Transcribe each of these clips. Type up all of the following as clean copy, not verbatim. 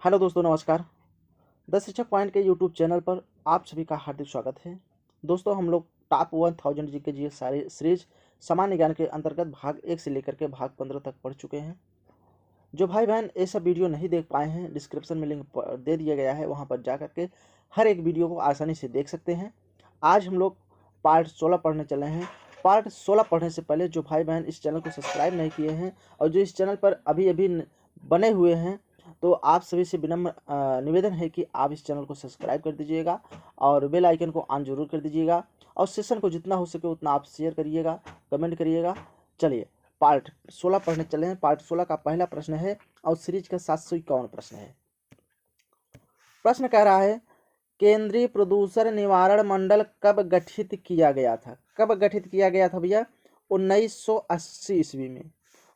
Hello दोस्तों, नमस्कार। The शिक्षक पॉइंट के यूट्यूब चैनल पर आप सभी का हार्दिक स्वागत है। दोस्तों, हम लोग टॉप 1000 जी के सारे सीरीज सामान्य ज्ञान के अंतर्गत भाग 1 से लेकर के भाग 15 तक पढ़ चुके हैं। जो भाई बहन ये सब वीडियो नहीं देख पाए हैं, डिस्क्रिप्शन में लिंक दे दिया गया है, वहाँ पर जा करके हर एक वीडियो को आसानी से देख सकते हैं। आज हम लोग पार्ट 16 पढ़ने चले हैं। पार्ट 16 पढ़ने से पहले जो भाई बहन इस चैनल को सब्सक्राइब नहीं किए हैं और जो इस चैनल पर अभी अभी बने हुए हैं, तो आप सभी से विनम्र निवेदन है कि आप इस चैनल को सब्सक्राइब कर दीजिएगा और बेल आइकन को ऑन जरूर कर दीजिएगा और सेशन को जितना हो सके उतना आप शेयर करिएगा, कमेंट करिएगा। चलिए पार्ट 16 पढ़ने चले हैं। पार्ट 16 का पहला प्रश्न है और सीरीज का 751 प्रश्न है। प्रश्न कह रहा है, केंद्रीय प्रदूषण निवारण मंडल कब गठित किया गया था? कब गठित किया गया था भैया? 1980 ईस्वी में।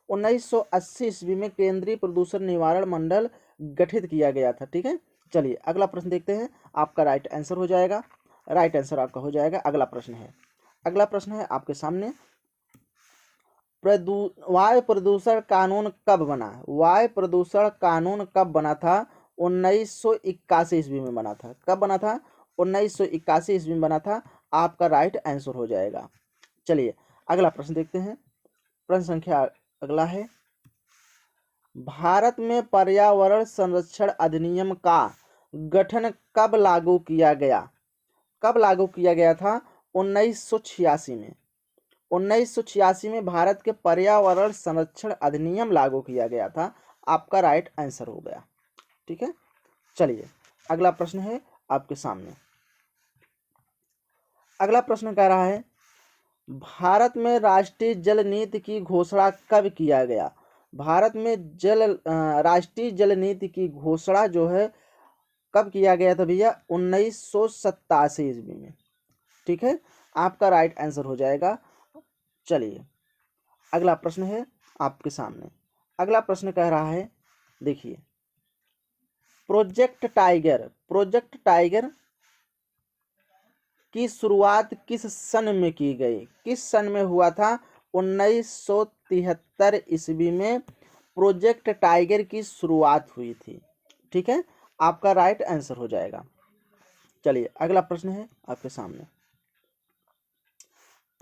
1980 ईस्वी में केंद्रीय प्रदूषण निवारण मंडल गठित किया गया था। ठीक है, चलिए अगला प्रश्न देखते हैं। आपका राइट आंसर हो जाएगा, राइट आंसर आपका हो जाएगा। अगला प्रश्न है आपके सामने, वायु प्रदूषण कानून कब बना? वायु प्रदूषण कानून कब बना था? 1981 ईस्वी में बना था। कब बना था? 1981 ईस्वी में बना था। आपका राइट आंसर हो जाएगा। चलिए अगला प्रश्न देखते हैं। प्रश्न संख्या अगला है, भारत में पर्यावरण संरक्षण अधिनियम का गठन कब लागू किया गया? कब लागू किया गया था? 1986 में। 1986 में भारत के पर्यावरण संरक्षण अधिनियम लागू किया गया था। आपका राइट आंसर हो गया। ठीक है, चलिए अगला प्रश्न है आपके सामने। अगला प्रश्न कह रहा है, भारत में राष्ट्रीय जल नीति की घोषणा कब किया गया? भारत में राष्ट्रीय जल नीति की घोषणा जो है कब किया गया था भैया? 1987 ईस्वी में। ठीक है, आपका राइट आंसर हो जाएगा। चलिए अगला प्रश्न है आपके सामने। अगला प्रश्न कह रहा है, देखिए, प्रोजेक्ट टाइगर की शुरुआत किस सन में की गई? किस सन में हुआ था? 1973 ईस्वी में प्रोजेक्ट टाइगर की शुरुआत हुई थी। ठीक है, आपका राइट आंसर हो जाएगा। चलिए अगला प्रश्न है आपके सामने।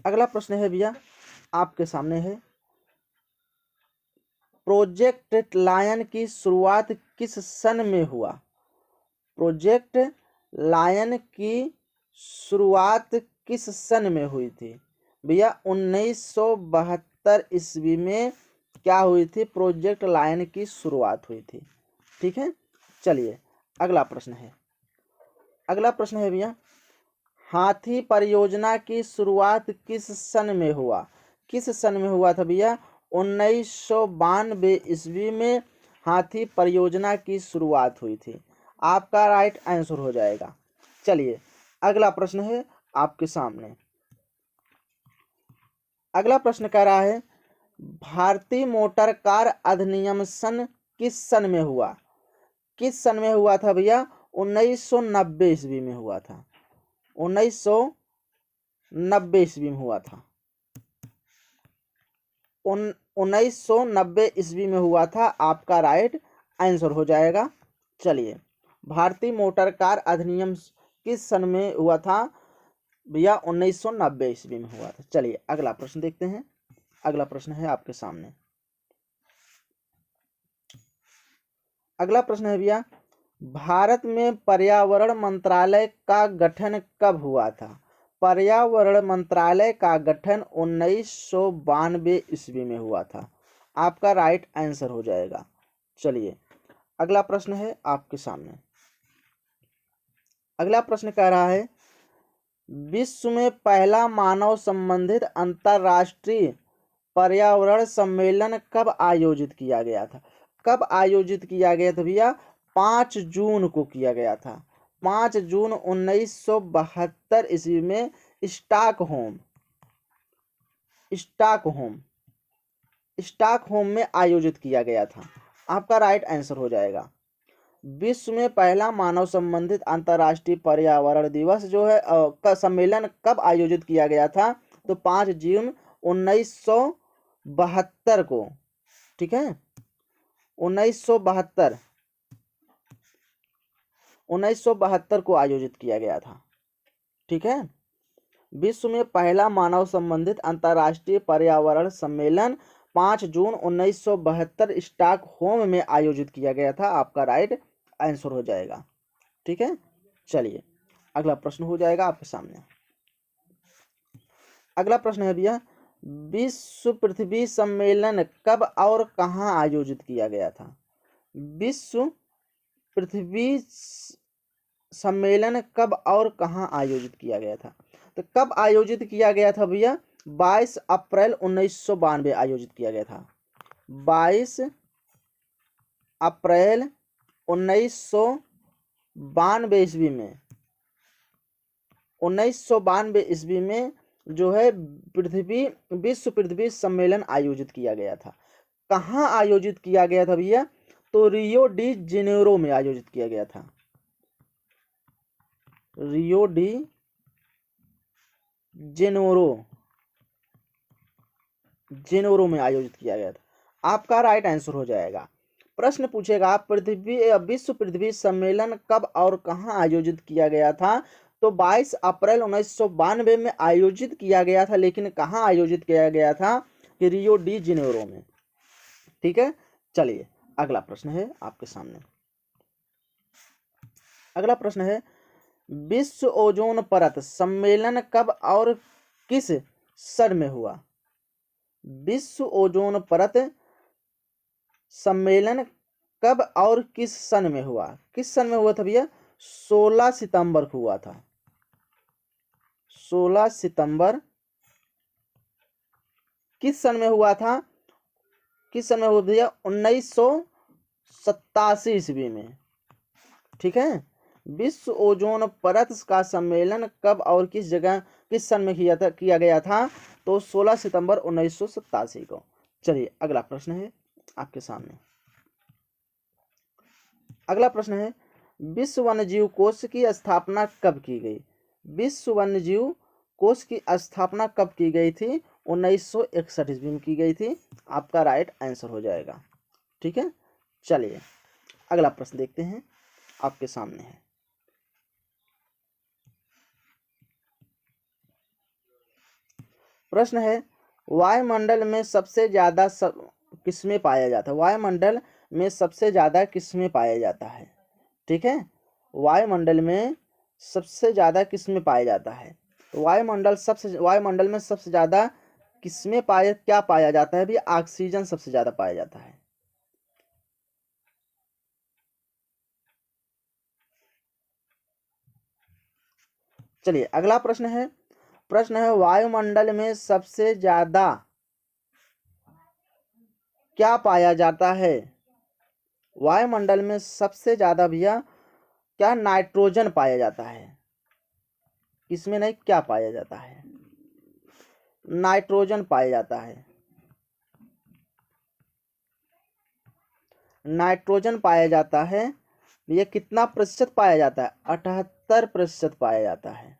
अगला प्रश्न है भैया आपके सामने है, प्रोजेक्ट लायन की शुरुआत किस सन में हुआ? प्रोजेक्ट लायन की शुरुआत किस सन में हुई थी? भैया 1972 ईस्वी में क्या हुई थी? प्रोजेक्ट लायन की शुरुआत हुई थी। ठीक है, चलिए अगला प्रश्न है भैया, हाथी परियोजना की शुरुआत किस सन में हुआ? किस सन में हुआ था भैया? 1992 ईस्वी में हाथी परियोजना की शुरुआत हुई थी। आपका राइट आंसर हो जाएगा। चलिए अगला प्रश्न है आपके सामने। अगला प्रश्न कह रहा है, भारतीय मोटर कार अधिनियम किस सन में हुआ? किस सन में हुआ था भैया? 1990 ईस्वी में हुआ था। 1990 ईस्वी में हुआ था। 1990 ईस्वी में हुआ था। आपका राइट आंसर हो जाएगा। चलिए, भारतीय मोटर कार अधिनियम किस सन में हुआ था भैया? 1990 ईस्वी में हुआ था। चलिए अगला प्रश्न देखते हैं। अगला प्रश्न है आपके सामने। अगला प्रश्न है भैया, भारत में पर्यावरण मंत्रालय का गठन कब हुआ था? पर्यावरण मंत्रालय का गठन 1992 ईस्वी में हुआ था। आपका राइट आंसर हो जाएगा। चलिए अगला प्रश्न है आपके सामने। अगला प्रश्न कह रहा है, विश्व में पहला मानव संबंधित अंतरराष्ट्रीय पर्यावरण सम्मेलन कब आयोजित किया गया था? कब आयोजित किया गया था भैया? 5 जून को किया गया था। 5 जून 1972 ईस्वी में स्टॉकहोम में आयोजित किया गया था। आपका राइट आंसर हो जाएगा। विश्व में पहला मानव संबंधित अंतरराष्ट्रीय पर्यावरण दिवस जो है का सम्मेलन कब आयोजित किया गया था? तो 5 जून 1972 को। ठीक है, 1972 1972 को आयोजित किया गया था। ठीक है। विश्व में पहला मानव संबंधित अंतर्राष्ट्रीय पर्यावरण सम्मेलन 5 जून 1972 स्टॉकहोम में आयोजित किया गया था। आपका राइट आंसर हो जाएगा। ठीक है। चलिए अगला प्रश्न हो जाएगा आपके सामने। अगला प्रश्न है भैया, विश्व पृथ्वी सम्मेलन कब और कहाँ आयोजित किया गया था? विश्व पृथ्वी सम्मेलन कब और कहाँ आयोजित किया गया था? तो कब आयोजित किया गया था भैया? 22 अप्रैल 1992 आयोजित किया गया था। 22 अप्रैल 1992 ईस्वी में 1992 ईस्वी में जो है विश्व पृथ्वी सम्मेलन आयोजित किया गया था। कहाँ आयोजित किया गया था भैया? तो रियो डी जेनेरो में आयोजित किया गया था। रियो डी जेनेरो में आयोजित किया गया था। आपका राइट आंसर हो जाएगा। प्रश्न पूछेगा विश्व पृथ्वी सम्मेलन कब और कहाँ आयोजित किया गया था? तो 22 अप्रैल 1992 में आयोजित किया गया था, लेकिन कहाँ आयोजित किया गया था? कि रियो डी जेनेरो में। ठीक है। चलिए अगला प्रश्न है आपके सामने। अगला प्रश्न है, विश्व ओजोन परत सम्मेलन कब और किस सन में हुआ? विश्व ओजोन परत सम्मेलन कब और किस सन में हुआ? किस सन में हुआ था भैया? 16 सितंबर को हुआ था। 16 सितंबर किस सन में हुआ था? किस सन में हुआ भैया? 1987 ईस्वी में। ठीक है। विश्व ओजोन परत का सम्मेलन कब और किस जगह किस सन में किया गया था? तो 16 सितंबर 1987 को। चलिए अगला प्रश्न है आपके सामने। अगला प्रश्न है, विश्व वन्यजीव कोष की स्थापना कब की गई? विश्व वन्यजीव कोष की स्थापना कब की गई थी? 1961 ईस्वी में की गई थी। आपका राइट आंसर हो जाएगा। ठीक है। चलिए अगला प्रश्न देखते हैं आपके सामने है। प्रश्न है, वायुमंडल में सबसे ज्यादा किसमें पाया जाता है? वायुमंडल में सबसे ज्यादा किसमें पाया जाता है? ठीक है। वायुमंडल में सबसे ज्यादा किसमें पाया जाता है? वायुमंडल में सबसे ज्यादा किसमें क्या पाया जाता है? भी ऑक्सीजन सबसे ज्यादा पाया जाता है। चलिए अगला प्रश्न है। प्रश्न है, वायुमंडल में सबसे ज्यादा क्या पाया जाता है? वायुमंडल में सबसे ज्यादा भैया क्या नाइट्रोजन पाया जाता है? इसमें नहीं, क्या पाया जाता है? नाइट्रोजन पाया जाता है। नाइट्रोजन पाया जाता है। ये कितना प्रतिशत पाया जाता है? 78% पाया जाता है।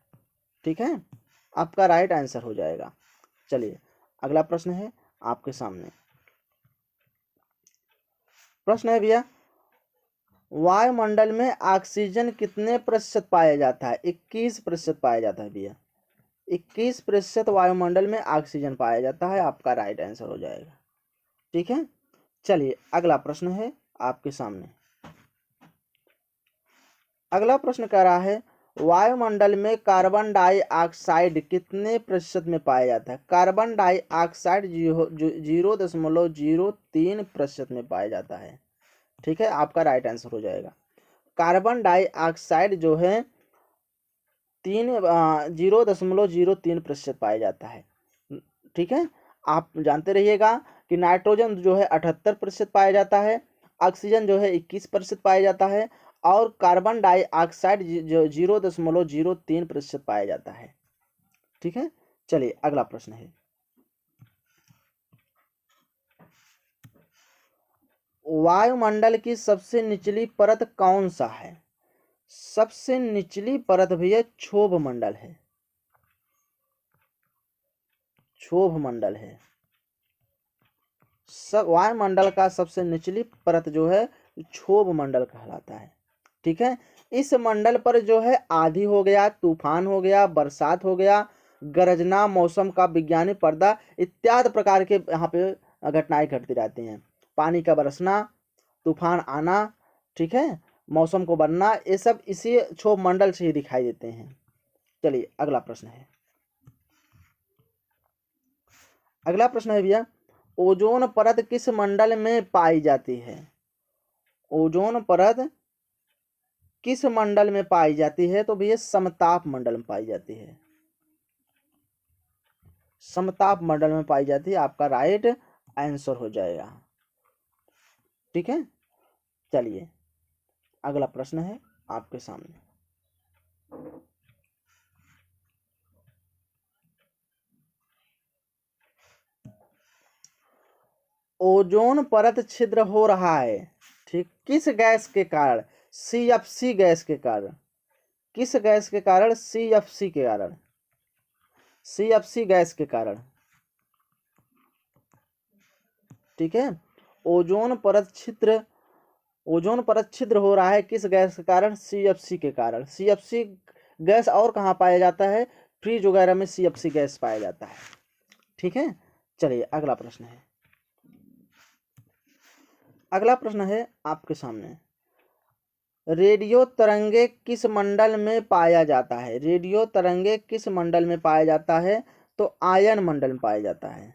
ठीक है। आपका राइट आंसर हो जाएगा। चलिए अगला प्रश्न है आपके सामने। प्रश्न है भैया, वायुमंडल में ऑक्सीजन कितने प्रतिशत पाया जाता है? 21% पाया जाता है भैया। 21% वायुमंडल में ऑक्सीजन पाया जाता है। आपका राइट आंसर हो जाएगा। ठीक है। चलिए अगला प्रश्न है आपके सामने। अगला प्रश्न कह रहा है, वायुमंडल में कार्बन डाइऑक्साइड कितने प्रतिशत में पाया जाता है? कार्बन डाइऑक्साइड 0.03% में पाया जाता है। ठीक है। आपका राइट आंसर हो जाएगा। कार्बन डाइऑक्साइड जो है 0.03% पाया जाता है। ठीक है। आप जानते रहिएगा कि नाइट्रोजन जो है 78% पाया जाता है, ऑक्सीजन जो है 21% पाया जाता है, और कार्बन डाइऑक्साइड जो 0.03% पाया जाता है। ठीक है। चलिए अगला प्रश्न है। वायुमंडल की सबसे निचली परत कौन सा है? सबसे निचली परत भैया क्षोभ मंडल है। क्षोभ मंडल है। वायुमंडल का सबसे निचली परत जो है क्षोभ मंडल कहलाता है। ठीक है। इस मंडल पर जो है आंधी हो गया, तूफान हो गया, बरसात हो गया, गरजना, मौसम का वैज्ञानिक पर्दा इत्यादि प्रकार के यहाँ पे घटनाएं घटती रहती हैं। पानी का बरसना, तूफान आना, ठीक है, मौसम को बनना, ये सब इसी क्षोभ मंडल से ही दिखाई देते हैं। चलिए अगला प्रश्न है। अगला प्रश्न है भैया, ओजोन परत किस मंडल में पाई जाती है? ओजोन परत किस मंडल में पाई जाती है? तो भैया समताप मंडल में पाई जाती है। समताप मंडल में पाई जाती है, आपका राइट आंसर हो जाएगा। ठीक है, चलिए अगला प्रश्न है आपके सामने। ओजोन परत छिद्र हो रहा है, ठीक, किस गैस के कारण? CFC गैस के कारण। किस गैस के कारण? CFC के कारण। CFC गैस के कारण, ठीक है। ओजोन परत छिद्र हो रहा है किस गैस के कारण? CFC के कारण। CFC गैस और कहाँ पाया जाता है? फ्रिज वगैरह में CFC गैस पाया जाता है। ठीक है, चलिए अगला प्रश्न है। अगला प्रश्न है आपके सामने, रेडियो तरंगे किस मंडल में पाया जाता है? रेडियो तरंगे किस मंडल में पाया जाता है? तो आयन मंडल में पाया जाता है।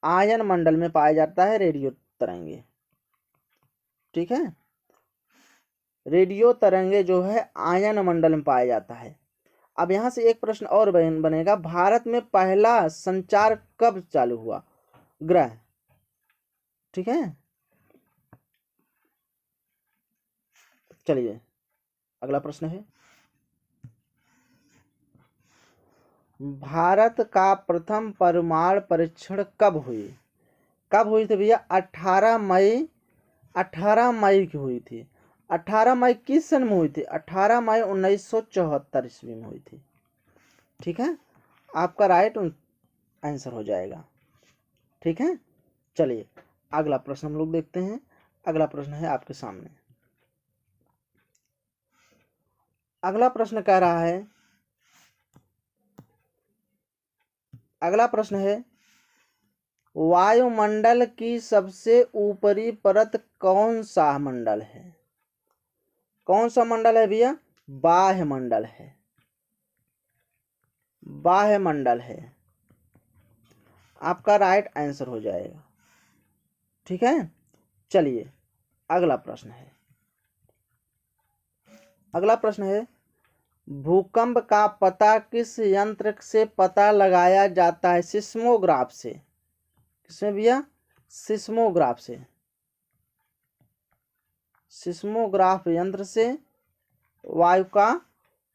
आयन मंडल में पाया जाता है रेडियो तरंगे, ठीक है। रेडियो तरंगे जो है आयन मंडल में पाया जाता है। अब यहां से एक प्रश्न और बनेगा, भारत में पहला संचार कब चालू हुआ? ग्रह, ठीक है। चलिए अगला प्रश्न है, भारत का प्रथम परमाणु परीक्षण कब हुई? कब हुई थी भैया? 18 मई की हुई थी। 18 मई किस सन में हुई थी? 18 मई 1974 ईस्वी में हुई थी। ठीक है, आपका राइट आंसर हो जाएगा। ठीक है, चलिए अगला प्रश्न हम लोग देखते हैं। अगला प्रश्न है आपके सामने। अगला प्रश्न कह रहा है, अगला प्रश्न है, वायुमंडल की सबसे ऊपरी परत कौन सा मंडल है? कौन सा मंडल है भैया? बाह्य मंडल है। बाह्य मंडल है, आपका राइट आंसर हो जाएगा। ठीक है, चलिए अगला प्रश्न है। अगला प्रश्न है, भूकंप का पता किस यंत्र से पता लगाया जाता है? सिस्मोग्राफ से। किसमें भैया? सिस्मोग्राफ से। सिस्मोग्राफ यंत्र से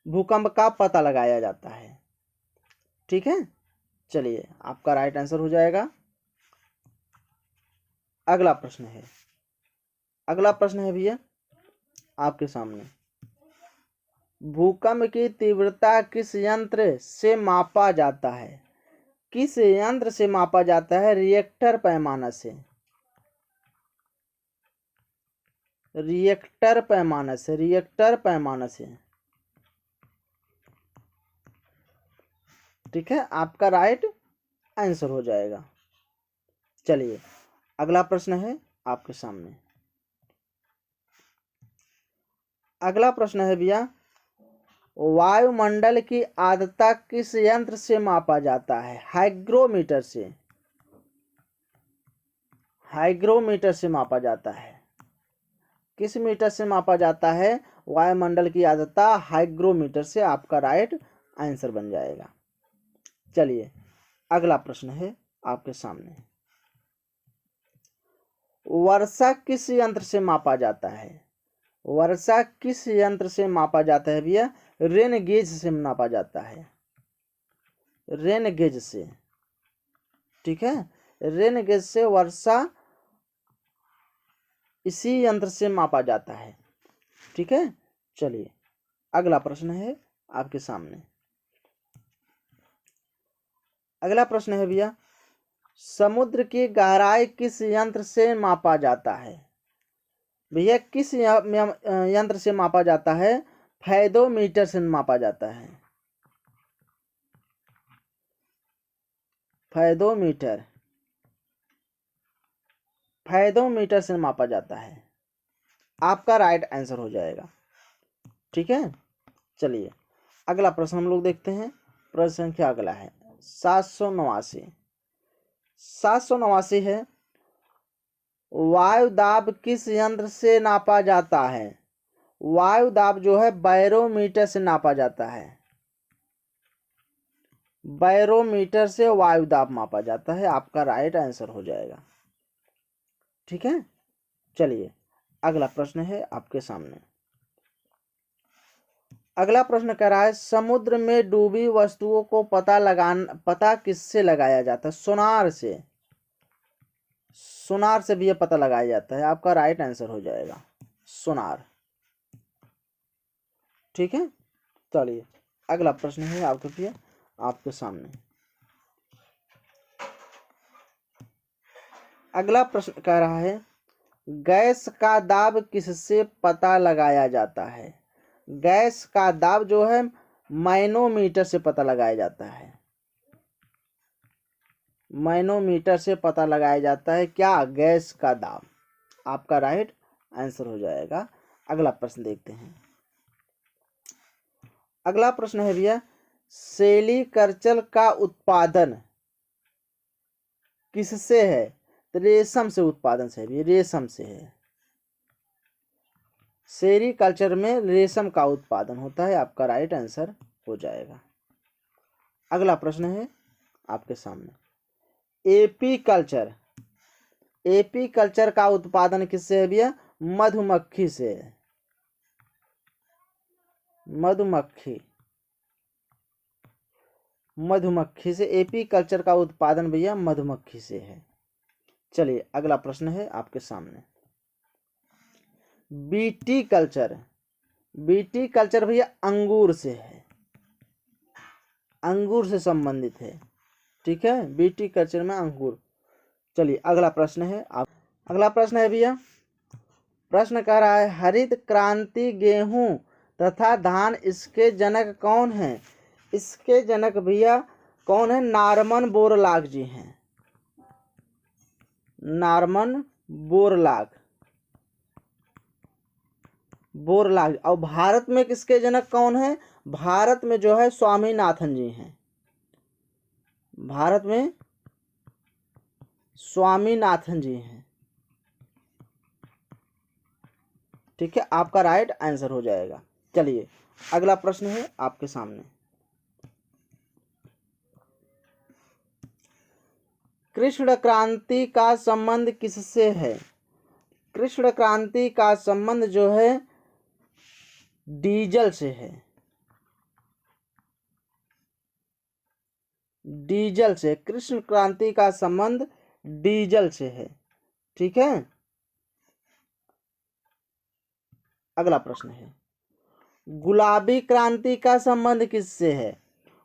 भूकंप का पता लगाया जाता है। ठीक है, चलिए आपका राइट आंसर हो जाएगा। अगला प्रश्न है। अगला प्रश्न है भैया आपके सामने, भूकंप की तीव्रता किस यंत्र से मापा जाता है? किस यंत्र से मापा जाता है? रिएक्टर पैमाना से। रिएक्टर पैमाना से। रिएक्टर पैमाना से, ठीक है, आपका राइट आंसर हो जाएगा। चलिए अगला प्रश्न है आपके सामने। अगला प्रश्न है भैया, वायुमंडल की आर्द्रता किस यंत्र से मापा जाता है? हाइग्रोमीटर से। हाइग्रोमीटर से मापा जाता है। किस मीटर से मापा जाता है वायुमंडल की आर्द्रता? हाइग्रोमीटर से, आपका राइट आंसर बन जाएगा। चलिए अगला प्रश्न है आपके सामने, वर्षा किस यंत्र से मापा जाता है? वर्षा किस यंत्र से मापा जाता है भैया? रेन गेज से नापा जाता है। रेन गेज से, ठीक है, रेन गेज से वर्षा इसी यंत्र से मापा जाता है। ठीक है, चलिए अगला प्रश्न है आपके सामने। अगला प्रश्न है भैया, समुद्र की गहराई किस यंत्र से मापा जाता है? भैया किस यंत्र से मापा जाता है? फेदोमीटर से मापा जाता है। फेदोमीटर, फेदोमीटर से मापा जाता है। आपका राइट आंसर हो जाएगा। ठीक है, चलिए अगला प्रश्न हम लोग देखते हैं। प्रश्न संख्या अगला है 789। 789 है, वायु दाब किस यंत्र से नापा जाता है? वायु दाब जो है बैरोमीटर से नापा जाता है। बैरोमीटर से वायु दाब मापा जाता है। आपका राइट आंसर हो जाएगा। ठीक है, चलिए अगला प्रश्न है आपके सामने। अगला प्रश्न कह रहा है, समुद्र में डूबी वस्तुओं को पता किससे लगाया जाता है? सोनार से। सोनार से भी यह पता लगाया जाता है। आपका राइट आंसर हो जाएगा सोनार। ठीक है, चलिए अगला प्रश्न है आपके सामने। अगला प्रश्न कह रहा है, गैस का दाब किससे पता लगाया जाता है? गैस का दाब जो है मैनोमीटर से पता लगाया जाता है। मैनोमीटर से पता लगाया जाता है क्या? गैस का दाब। आपका राइट आंसर हो जाएगा। अगला प्रश्न देखते हैं। अगला प्रश्न है भैया, सेरीकल्चर का उत्पादन किससे है? रेशम से उत्पादन से भी, रेशम से है। सेरीकल्चर में रेशम का उत्पादन होता है। आपका राइट आंसर हो जाएगा। अगला प्रश्न है आपके सामने, एपी कल्चर। एपी कल्चर का उत्पादन किससे है भैया? मधुमक्खी से। मधुमक्खी, मधुमक्खी से एपी कल्चर का उत्पादन भैया मधुमक्खी से है। चलिए अगला प्रश्न है आपके सामने, बीटी कल्चर। बीटी कल्चर भैया अंगूर से है, अंगूर से संबंधित है। ठीक है, बीटी कल्चर में अंगूर। चलिए अगला प्रश्न है अगला प्रश्न है भैया, प्रश्न कह रहा है, हरित क्रांति गेहूं तथा धान इसके जनक कौन है? इसके जनक भैया कौन है? नॉर्मन बोरलॉग जी हैं। Norman Borlaug. बोरलॉग। और भारत में किसके जनक कौन है? भारत में जो है स्वामीनाथन जी हैं। भारत में स्वामीनाथन जी हैं। ठीक है, आपका राइट आंसर हो जाएगा। चलिए अगला प्रश्न है आपके सामने, कृष्ण क्रांति का संबंध किससे है? कृष्ण क्रांति का संबंध जो है डीजल से है। डीजल से, कृष्ण क्रांति का संबंध डीजल से है। ठीक है, अगला प्रश्न है, गुलाबी क्रांति का संबंध किससे है?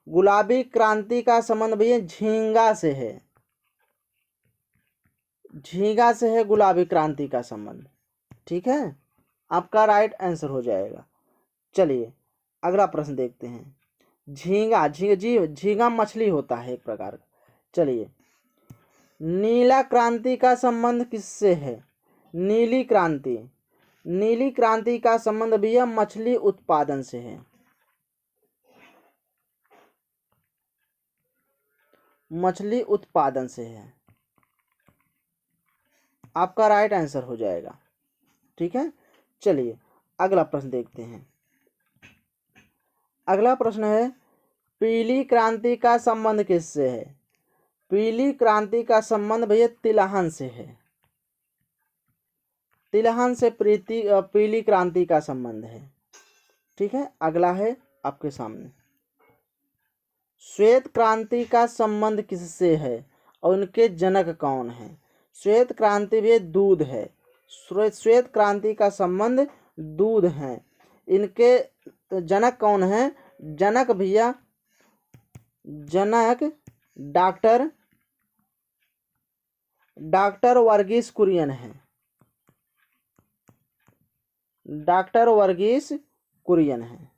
गुलाबी क्रांति का संबंध भैया झींगा से है। झींगा से है गुलाबी क्रांति का संबंध। ठीक है, आपका राइट आंसर हो जाएगा। चलिए अगला प्रश्न देखते हैं। झींगा, झींगा मछली होता है एक प्रकार का। चलिए, नीला क्रांति का संबंध किससे है? नीली क्रांति। नीली क्रांति का संबंध भैया मछली उत्पादन से है। मछली उत्पादन से है। आपका राइट आंसर हो जाएगा। ठीक है, चलिए अगला प्रश्न देखते हैं। अगला प्रश्न है, पीली क्रांति का संबंध किससे है? पीली क्रांति का संबंध भैया तिलहन से है। तिलहन से पीली क्रांति का संबंध है। ठीक है, अगला है आपके सामने, श्वेत क्रांति का संबंध किससे है और उनके जनक कौन है? श्वेत क्रांति भी दूध है। श्वेत क्रांति का संबंध दूध है। इनके जनक कौन है? जनक भैया, जनक डॉक्टर वर्गीस कुरियन है। डॉक्टर वर्गीस कुरियन है।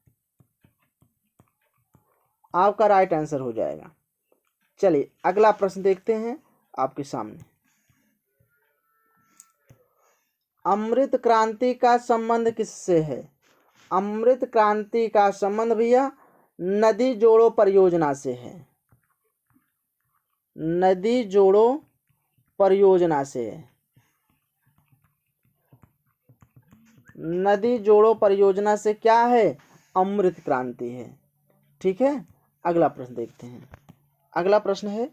आपका राइट आंसर हो जाएगा। चलिए अगला प्रश्न देखते हैं आपके सामने। अमृत क्रांति का संबंध किससे है? अमृत क्रांति का संबंध भैया नदी जोड़ो परियोजना से है। नदी जोड़ो परियोजना से है। नदी जोड़ो परियोजना से क्या है? अमृत क्रांति है। ठीक है, अगला प्रश्न देखते हैं। अगला प्रश्न है,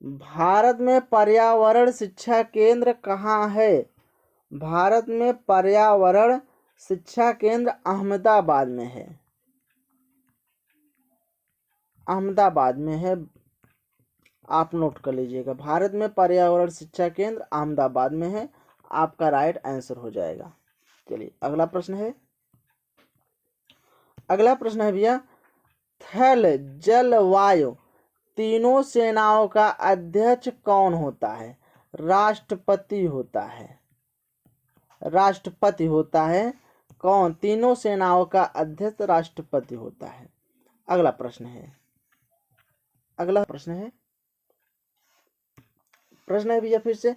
भारत में पर्यावरण शिक्षा केंद्र कहाँ है? भारत में पर्यावरण शिक्षा केंद्र अहमदाबाद में है। अहमदाबाद में है, आप नोट कर लीजिएगा। भारत में पर्यावरण शिक्षा केंद्र अहमदाबाद में है। आपका राइट आंसर हो जाएगा। चलिए अगला प्रश्न है। अगला प्रश्न है भैया, थल जल वायु तीनों सेनाओं का अध्यक्ष कौन होता है? राष्ट्रपति होता है। राष्ट्रपति होता है। कौन? तीनों सेनाओं का अध्यक्ष राष्ट्रपति होता है। अगला प्रश्न है। अगला प्रश्न है भैया फिर से,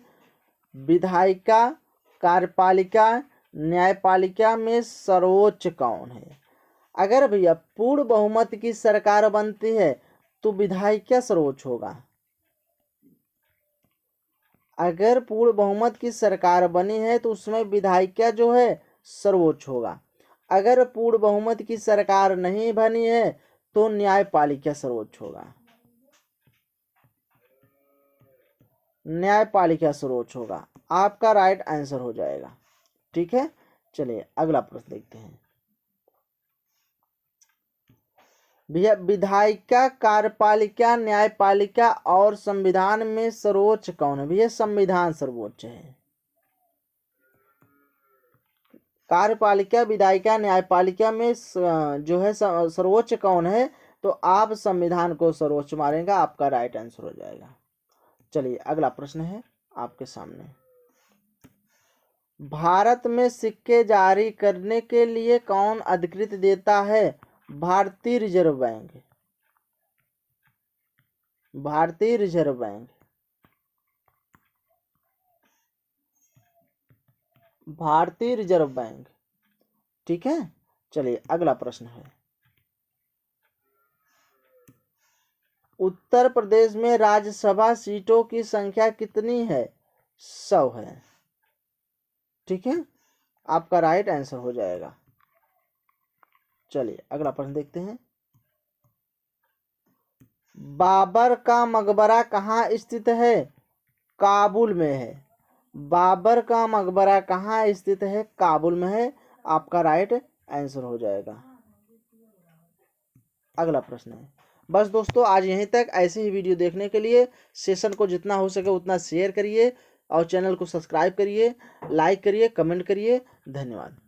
विधायिका, कार्यपालिका, न्यायपालिका में सर्वोच्च कौन है? अगर भैया पूर्ण बहुमत की सरकार बनती है तो विधायिका सर्वोच्च होगा। अगर पूर्ण बहुमत की सरकार बनी है तो उसमें विधायिका जो है सर्वोच्च होगा। अगर पूर्ण बहुमत की सरकार नहीं बनी है तो न्यायपालिका सर्वोच्च होगा। न्यायपालिका सर्वोच्च होगा। आपका राइट आंसर हो जाएगा। ठीक है, चलिए अगला प्रश्न देखते हैं भैया, विधायिका, कार्यपालिका, न्यायपालिका और संविधान में सर्वोच्च कौन है? भैया संविधान सर्वोच्च है। कार्यपालिका, विधायिका, न्यायपालिका में जो है सर्वोच्च कौन है? तो आप संविधान को सर्वोच्च मारेंगे। आपका राइट आंसर हो जाएगा। चलिए अगला प्रश्न है आपके सामने। भारत में सिक्के जारी करने के लिए कौन अधिकृत देता है? भारतीय रिजर्व बैंक। भारतीय रिजर्व बैंक। भारतीय रिजर्व बैंक। ठीक है, चलिए अगला प्रश्न है। उत्तर प्रदेश में राज्यसभा सीटों की संख्या कितनी है? 100 है। ठीक है, आपका राइट आंसर हो जाएगा। चलिए अगला प्रश्न देखते हैं। बाबर का मकबरा कहाँ स्थित है? काबुल में है। बाबर का मकबरा कहाँ स्थित है? काबुल में है। आपका राइट आंसर हो जाएगा। अगला प्रश्न है। बस दोस्तों आज यहीं तक। ऐसे ही वीडियो देखने के लिए सेशन को जितना हो सके उतना शेयर करिए और चैनल को सब्सक्राइब करिए, लाइक करिए, कमेंट करिए। धन्यवाद।